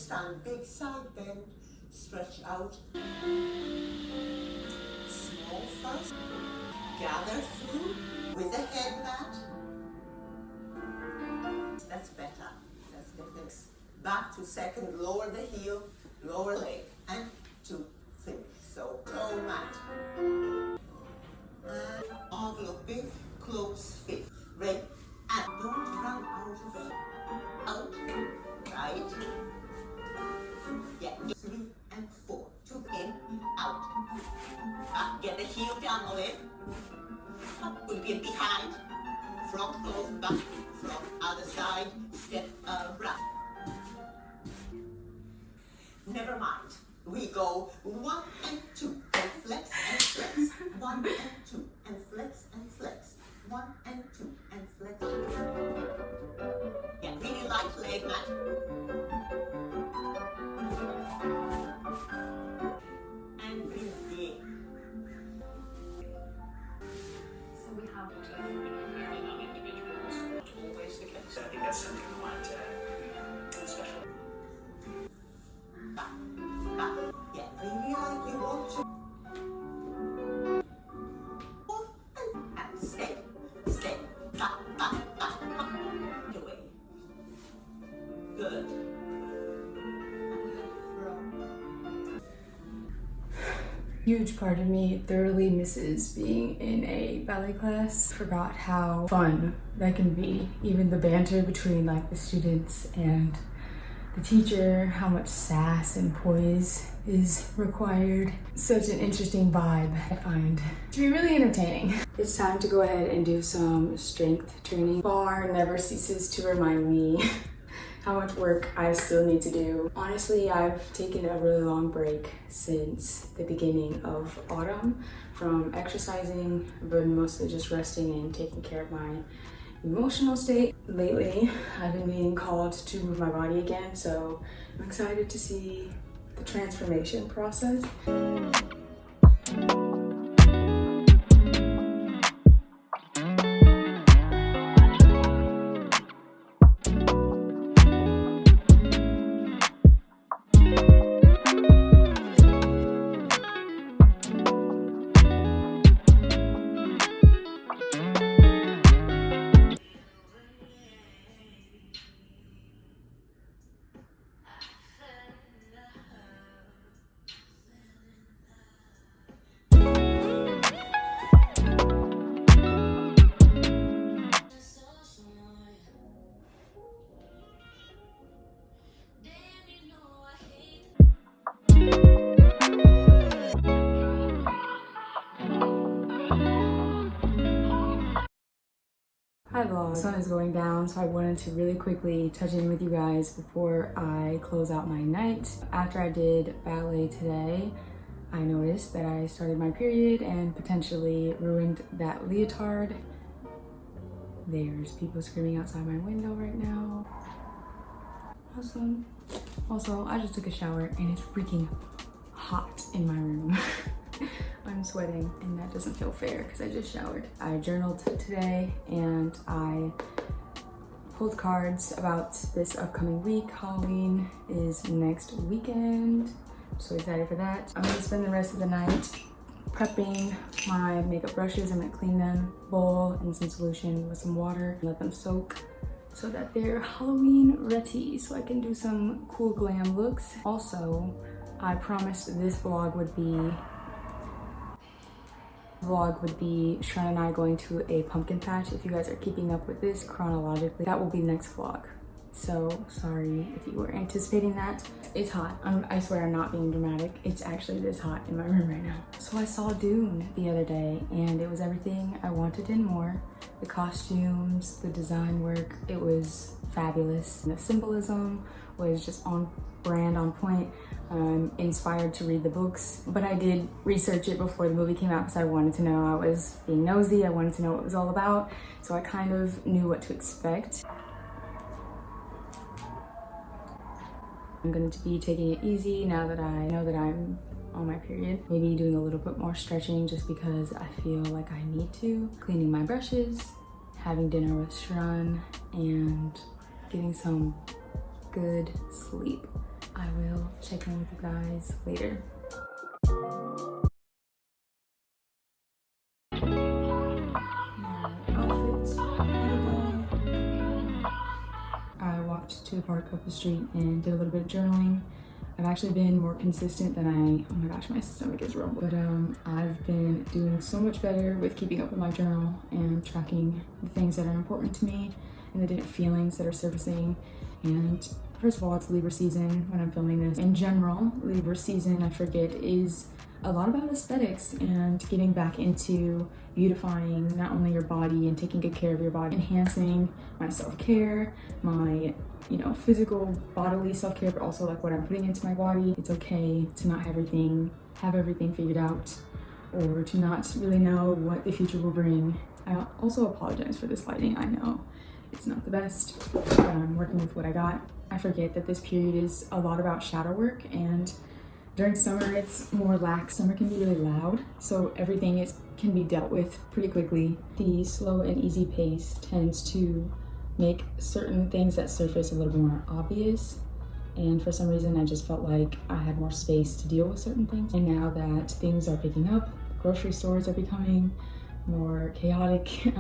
stand big side bend, stretch out. Small first, gather through with the head mat. That's better, that's different. Back to second, lower the heel, lower leg, and to finish. So toe mat. And on your big close fit. Ready? And don't run out of it. Out, right? Yeah, 3 and 4. 2 in, out. Back, get the heel down on it. Up, will get behind. Front goes back, from other side, step around. Never mind. We go 1 and 2, and flex and flex. 1 and 2, and flex and flex. 1 and 2, and flex. Yeah, really light leg mat. And breathe in. So we have very young individuals, not always the case. I think that's something quite special. Back, back. Yeah, really like you want to. And stay, stay. Back, back, back, back. Away. Good. Huge part of me thoroughly misses being in a ballet class. Forgot how fun that can be. Even the banter between like the students and the teacher, how much sass and poise is required. Such an interesting vibe, I find to be really entertaining. It's time to go ahead and do some strength training. Bar never ceases to remind me how much work I still need to do. Honestly, I've taken a really long break since the beginning of autumn from exercising. I've been mostly just resting and taking care of my emotional state. Lately, I've been being called to move my body again, so I'm excited to see the transformation process. Hi vlog. The sun is going down, so I wanted to really quickly touch in with you guys before I close out my night. After I did ballet today, I noticed that I started my period and potentially ruined that leotard. There's people screaming outside my window right now. Awesome. Also, I just took a shower and it's freaking hot in my room. I'm sweating and that doesn't feel fair because I just showered. I journaled today and I pulled cards about this upcoming week. Halloween is next weekend. I'm so excited for that. I'm gonna spend the rest of the night prepping my makeup brushes. I'm gonna clean them, bowl in some solution with some water, let them soak so that they're Halloween ready so I can do some cool glam looks. Also, I promised this vlog would be Sharon and I going to a pumpkin patch. If you guys are keeping up with this chronologically, that will be next vlog. So sorry if you were anticipating that. It's hot. I swear I'm not being dramatic. It's actually this hot in my room right now. So I saw DUNE the other day and it was everything I wanted and more. The costumes, the design work, it was fabulous. And the symbolism was just on brand, on point. I'm inspired to read the books, but I did research it before the movie came out because I wanted to know. I was being nosy. I wanted to know what it was all about. So I kind of knew what to expect. I'm going to be taking it easy now that I know that I'm on my period. Maybe doing a little bit more stretching just because I feel like I need to. Cleaning my brushes, having dinner with Sharon, and getting some good sleep. I will check in with you guys later. I walked to the park up the street and did a little bit of journaling. I've actually been more consistent than oh my gosh, my stomach is rumbling. But I've been doing so much better with keeping up with my journal and tracking the things that are important to me and the different feelings that are surfacing. And first of all, it's Libra season when I'm filming this. In general, Libra season, I forget, is a lot about aesthetics and getting back into beautifying not only your body and taking good care of your body, enhancing my self-care, my physical bodily self-care, but also like what I'm putting into my body. It's okay to not have everything figured out, or to not really know what the future will bring. I also apologize for this lighting. I know it's not the best, but I'm working with what I got. I forget that this period is a lot about shadow work, and during summer it's more lax. Summer can be really loud, so everything can be dealt with pretty quickly. The slow and easy pace tends to make certain things that surface a little bit more obvious, and for some reason I just felt like I had more space to deal with certain things. And now that things are picking up, grocery stores are becoming more chaotic,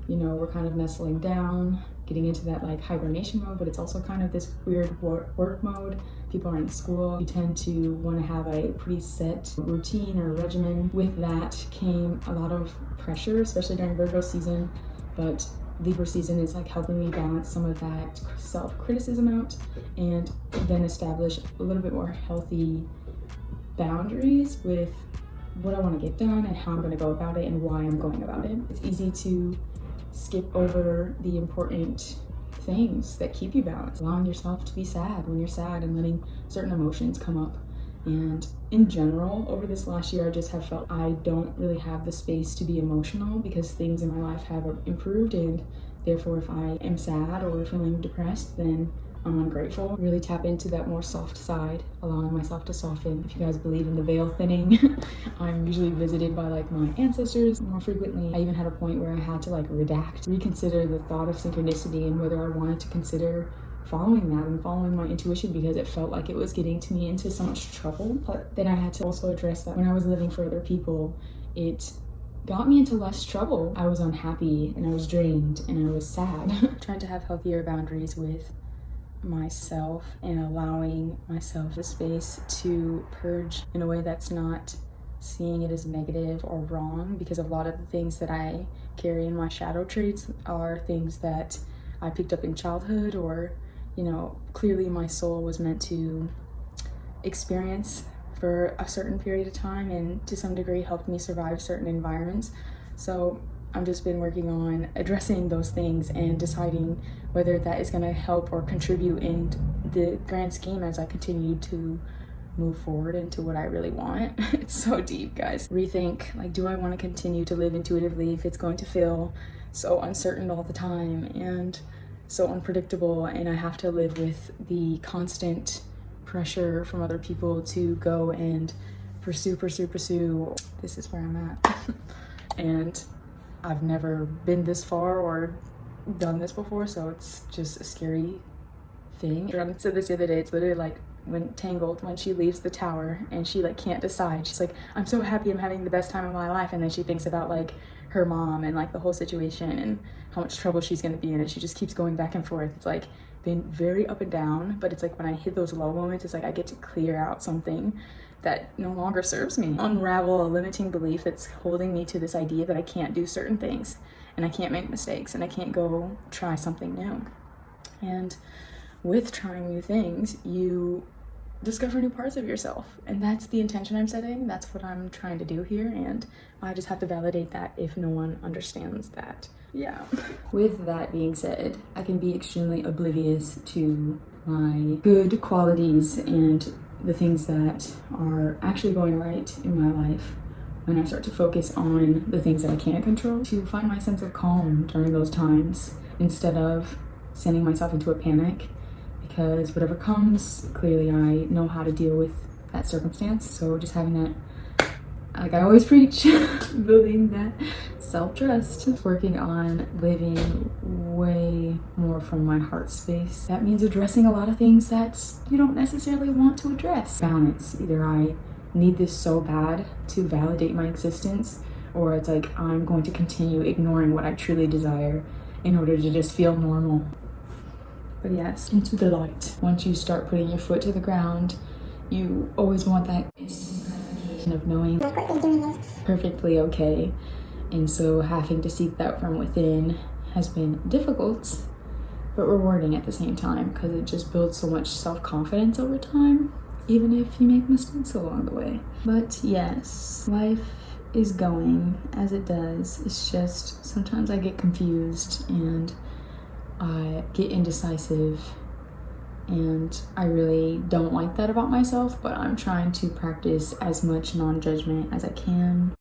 we're kind of nestling down, getting into that like hibernation mode, but it's also kind of this weird work mode. People are in school. You tend to want to have a pretty set routine or regimen. With that came a lot of pressure, especially during Virgo season, but Libra season is like helping me balance some of that self-criticism out and then establish a little bit more healthy boundaries with what I want to get done and how I'm going to go about it and why I'm going about it. It's easy to skip over the important things that keep you balanced, allowing yourself to be sad when you're sad and letting certain emotions come up. And in general, over this last year, I just have felt I don't really have the space to be emotional because things in my life have improved, and therefore if I am sad or feeling depressed, then I'm ungrateful. Really tap into that more soft side, allowing myself to soften. If you guys believe in the veil thinning, I'm usually visited by like my ancestors more frequently. I even had a point where I had to like reconsider the thought of synchronicity and whether I wanted to consider following that and following my intuition, because it felt like it was getting to me into so much trouble. But then I had to also address that when I was living for other people, it got me into less trouble. I was unhappy and I was drained and I was sad. Trying to have healthier boundaries with myself and allowing myself the space to purge in a way that's not seeing it as negative or wrong, because a lot of the things that I carry in my shadow traits are things that I picked up in childhood, or clearly my soul was meant to experience for a certain period of time and to some degree helped me survive certain environments. So I've just been working on addressing those things and deciding whether that is going to help or contribute in the grand scheme as I continue to move forward into what I really want. It's so deep, guys. Rethink, like, do I want to continue to live intuitively if it's going to feel so uncertain all the time and so unpredictable, and I have to live with the constant pressure from other people to go and pursue. This is where I'm at. And I've never been this far or done this before, so it's just a scary thing. I said this the other day, it's literally like when Tangled, when she leaves the tower and she like can't decide. She's like, I'm so happy, I'm having the best time of my life, and then she thinks about like her mom and like the whole situation and how much trouble she's going to be in, and she just keeps going back and forth. It's like been very up and down, but it's like when I hit those low moments, it's like I get to clear out something that no longer serves me, unravel a limiting belief that's holding me to this idea that I can't do certain things and I can't make mistakes and I can't go try something new. And with trying new things, you discover new parts of yourself, and that's the intention I'm setting. That's what I'm trying to do here, and I just have to validate that if no one understands that. Yeah. With that being said, I can be extremely oblivious to my good qualities and the things that are actually going right in my life when I start to focus on the things that I can't control, to find my sense of calm during those times instead of sending myself into a panic, because whatever comes, clearly I know how to deal with that circumstance. So just having that like I always preach, building that self-trust, working on living way more from my heart space. That means addressing a lot of things that you don't necessarily want to address. Balance. Either I need this so bad to validate my existence, or it's like I'm going to continue ignoring what I truly desire in order to just feel normal. But yes, into the light. Once you start putting your foot to the ground, you always want that instant gratification of knowing perfectly okay. And so having to seek that from within has been difficult, but rewarding at the same time, because it just builds so much self-confidence over time, even if you make mistakes along the way. But yes, life is going as it does. It's just sometimes I get confused and I get indecisive, and I really don't like that about myself, but I'm trying to practice as much non-judgment as I can.